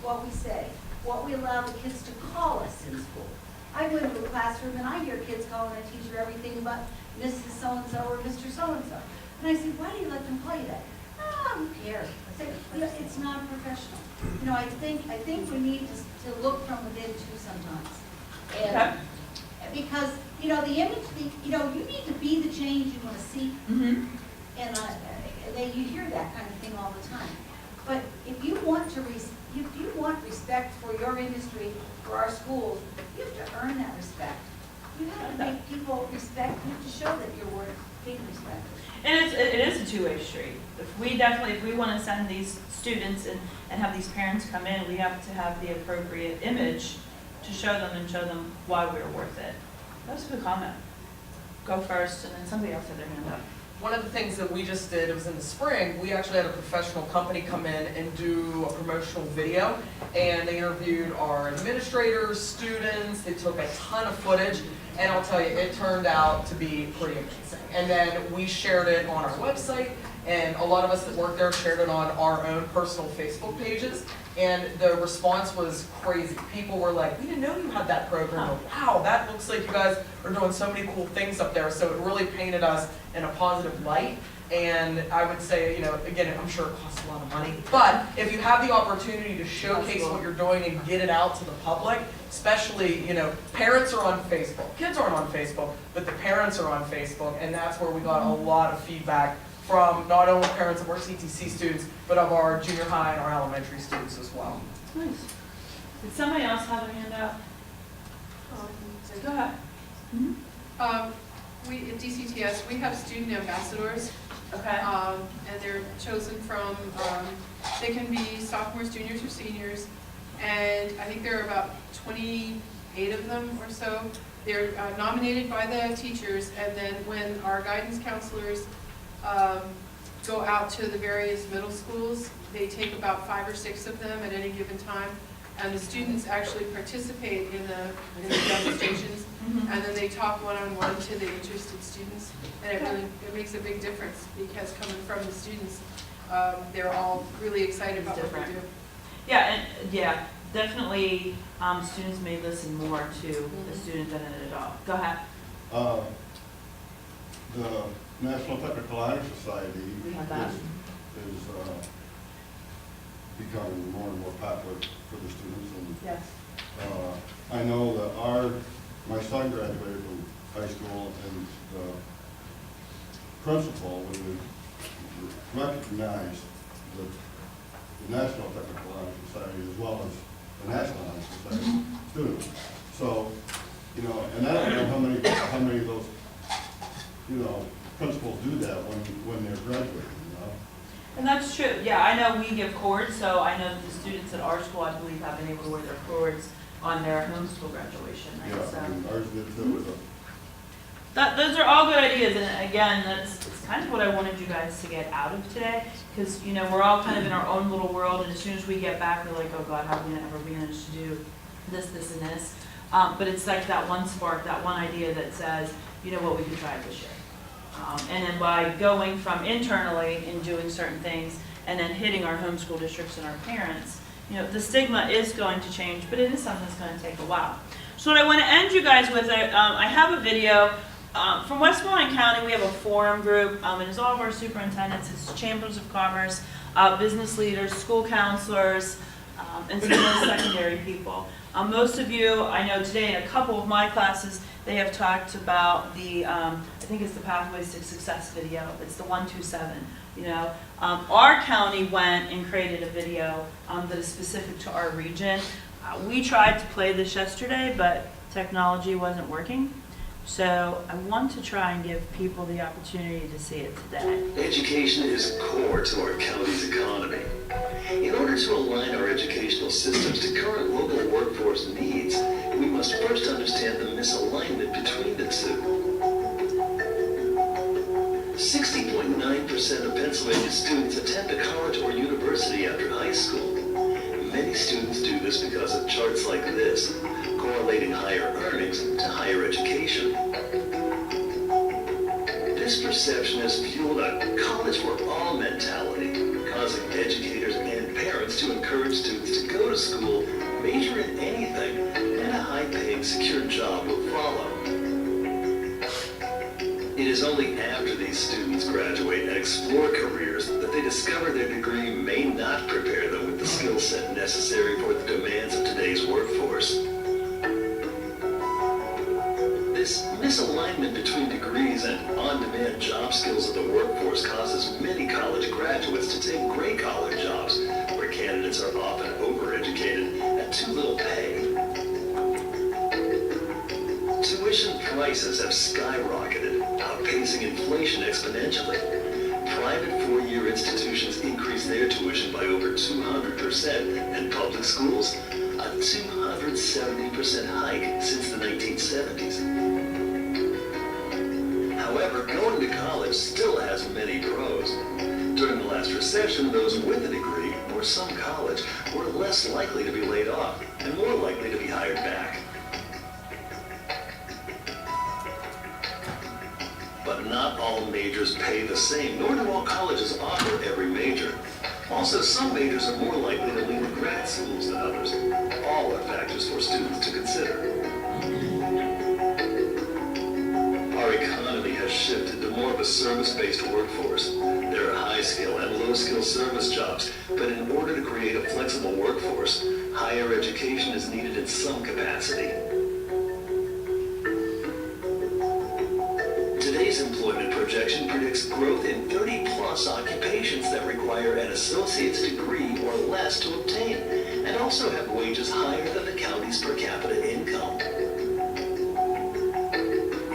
what we say, what we allow the kids to call us in school. I go into a classroom and I hear kids calling a teacher everything but Mrs. So-and-so or Mr. So-and-so. And I say, why do you let them call you that? Who cares? I say, it's not professional. I think we need to look from within too sometimes. And because, the image, you need to be the change you want to see. Mm-hmm. And you hear that kind of thing all the time. But if you want respect for your industry, for our schools, you have to earn that respect. You have to make people respect you to show that you're worth being respected. And it is a two-way street. If we want to send these students and have these parents come in, we have to have the appropriate image to show them why we're worth it. That's a good comment. Go first, and then somebody else had their hand up. One of the things that we just did, it was in the spring, we actually had a professional company come in and do a promotional video, and they interviewed our administrators, students, they took a ton of footage, and I'll tell you, it turned out to be pretty amazing. And then we shared it on our website, and a lot of us that work there shared it on our own personal Facebook pages, and the response was crazy. People were like, we didn't know you had that program, or wow, that looks like you guys are doing so many cool things up there. So it really painted us in a positive light. And I would say, again, I'm sure it costs a lot of money, but if you have the opportunity to showcase what you're doing and get it out to the public, especially, parents are on Facebook. Kids aren't on Facebook, but the parents are on Facebook, and that's where we got a lot of feedback from not only parents of our CTC students, but of our junior high and our elementary students as well. Nice. Did somebody else have a handout? Go ahead. We, at DCTS, we have student ambassadors, Okay. and they're chosen from, they can be sophomores, juniors, or seniors, and I think there are about 28 of them or so. They're nominated by the teachers, and then when our guidance counselors go out to the various middle schools, they take about 5 or 6 of them at any given time, and the students actually participate in the demonstrations, and then they talk one-on-one to the interested students, and it makes a big difference, because coming from the students, they're all really excited about what we do. Yeah, and yeah, definitely, students may listen more to a student than an adult. Go ahead. The National Technical Honor Society We have that. is becoming more and more popular for the students. And Yes. I know that my son graduated from high school, and the principal would recognize the National Technical Honor Society as well as the National Honor Society students. So, and I don't know how many of those, principals do that when they're graduating, And that's true. Yeah, I know we give cords, so I know that the students at our school, I believe, have been able to wear their cords on their homeschool graduation. Right? Yeah, So I mean, ours did too. those are all good ideas, and again, it's kind of what I wanted you guys to get out of today, because we're all kind of in our own little world, and as soon as we get back, we're like, oh God, how are we gonna ever manage to do this, and this? But it's like that one spark, that one idea that says, you know what, we could try it this year. And then by going from internally and doing certain things, and then hitting our homeschool districts and our parents, the stigma is going to change, but it is something that's going to take a while. So what I want to end you guys with, I have a video from Westmoreland County. We have a forum group, and it's all of our superintendents, it's chambers of commerce, business leaders, school counselors, and some of those secondary people. Most of you, I know today in a couple of my classes, they have talked about the, I think it's the Pathways to Success video. It's the 127, Our county went and created a video that is specific to our region. We tried to play this yesterday, but technology wasn't working. So I want to try and give people the opportunity to see it today. Education is core to our county's economy. In order to align our educational systems to current local workforce needs, we must first understand the misalignment between the two. 60.9% of Pennsylvania students attend a college or university after high school. Many students do this because of charts like this, correlating higher earnings to higher education. This perception has fueled a college for all mentality, causing educators and parents to encourage students to go to school, major in anything, and a high-paying, secure job will follow. It is only after these students graduate and explore careers that they discover their degree may not prepare them with the skill set necessary for the demands of today's workforce. This misalignment between degrees and on-demand job skills of the workforce causes many college graduates to take gray-collar jobs where candidates are often overeducated at too little pay. Tuition prices have skyrocketed, outpacing inflation exponentially. Private four-year institutions increase their tuition by over 200%, and public schools a 270% hike since the 1970s. However, going to college still has many pros. During the last recession, those with a degree or some college were less likely to be laid off and more likely to be hired back. But not all majors pay the same, nor do all colleges offer every major. Also, some majors are more likely to lean to grad schools than others. All are factors for students to consider. Our economy has shifted to more of a service-based workforce. There are high-skill and low-skill service jobs, but in order to create a flexible workforce, higher education is needed in some capacity. Today's employment Employment projection predicts growth in 30-plus occupations that require an associate's degree or less to obtain, and also have wages higher than the county's per capita income.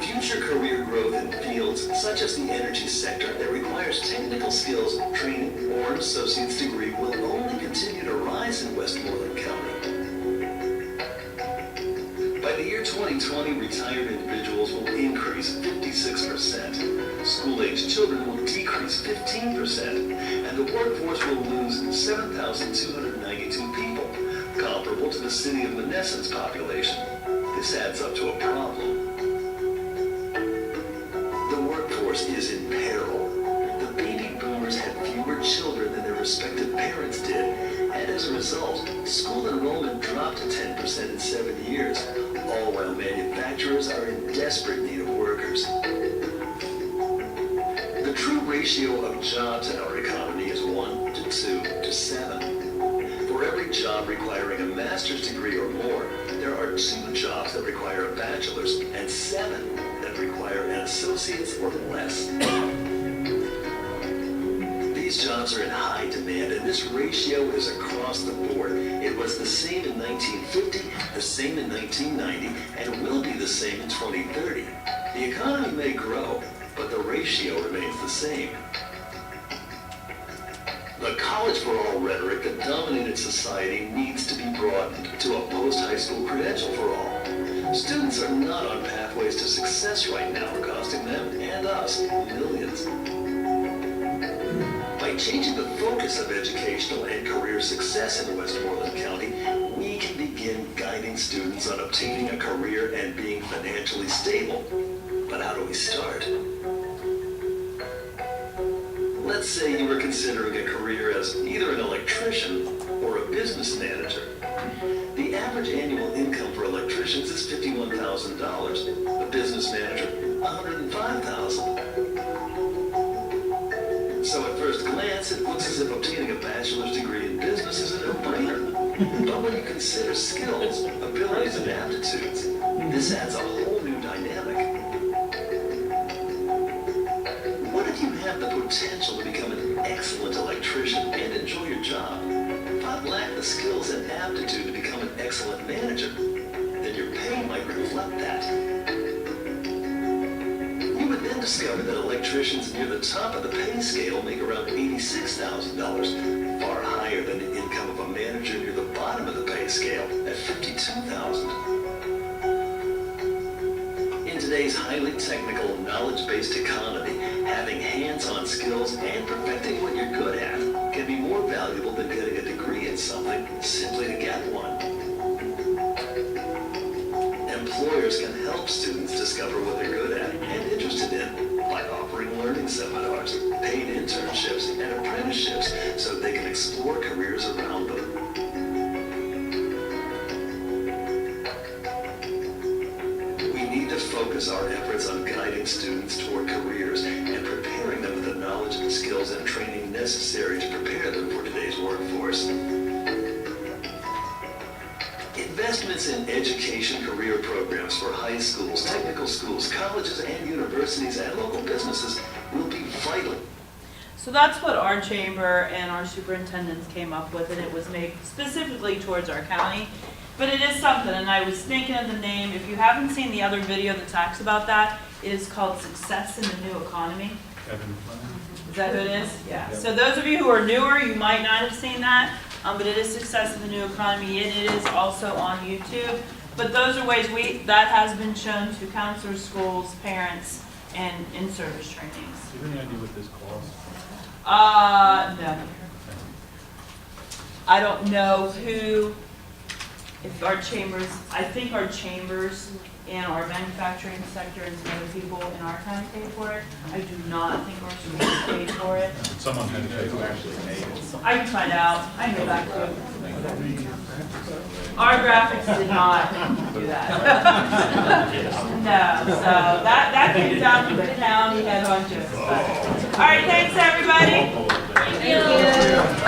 Future career growth in fields such as the energy sector that requires technical skills, training, or an associate's degree will only continue to rise in Westmoreland County. By the year 2020, retired individuals will increase 56%, school-aged children will decrease 15%, and the workforce will lose 7,292 people, comparable to the city of Menneson's population. This adds up to a problem. The workforce is in peril. The baby boomers had fewer children than their respective parents did, and as a result, school enrollment dropped to 10% in 7 years, all while manufacturers are in desperate need of workers. The true ratio of jobs in our economy is 1 to 2 to 7. For every job requiring a master's degree or more, there are 2 jobs that require a bachelor's and 7 that require an associate's or less. These jobs are in high demand, and this ratio is across the board. It was the same in 1950, the same in 1990, and will be the same in 2030. The economy may grow, but the ratio remains the same. The college for all rhetoric that dominated society needs to be broadened to a post-high school credential for all. Students are not on pathways to success right now, costing them and us millions. By changing the focus of educational and career success in Westmoreland County, we can begin guiding students on obtaining a career and being financially stable. But how do we start? Let's say you were considering a career as either an electrician or a business manager. The average annual income for electricians is $51,000. A business manager, $105,000. So at first glance, it looks as if obtaining a bachelor's degree in business is a no-brainer. But when you consider skills, abilities, and aptitudes, this adds a whole new dynamic. What if you have the potential to become an excellent electrician and enjoy your job, but lack the skills and aptitude to become an excellent manager? Then your pay might reflect that. You would then discover that electricians near the top of the pay scale make around $86,000, far higher than the income of a manager near the bottom of the pay scale at $52,000. In today's highly technical, knowledge-based economy, having hands-on skills and perfecting what you're good at can be more valuable than getting a degree in something simply to get one. Employers can help students discover what they're good at and interested in by offering learning seminars, paid internships, and apprenticeships so they can explore careers around them. We need to focus our efforts on guiding students toward careers and preparing them with the knowledge, skills, and training necessary to prepare them for today's workforce. Investments in education career programs for high schools, technical schools, colleges, and universities, and local businesses will be vital. So that's what our chamber and our superintendents came up with, and it was made specifically towards our county. But it is something, and I was thinking of the name. If you haven't seen the other video that talks about that, it is called Success in the New Economy. Is that who it is? Yeah. So those of you who are newer, you might not have seen that, but it is Success in the New Economy, and it is also on YouTube. But those are ways that has been shown to counselors, schools, parents, and in-service trainings. Do you have any idea what this costs? No. I don't know who, if our chambers, I think our chambers and our manufacturing sector and some other people in our county pay for it. I do not think our schools pay for it. Someone had to pay who actually made it. I can find out. I can go back to it. Our graphics did not do that. No, so that came down to the county head honchos. All right, thanks everybody.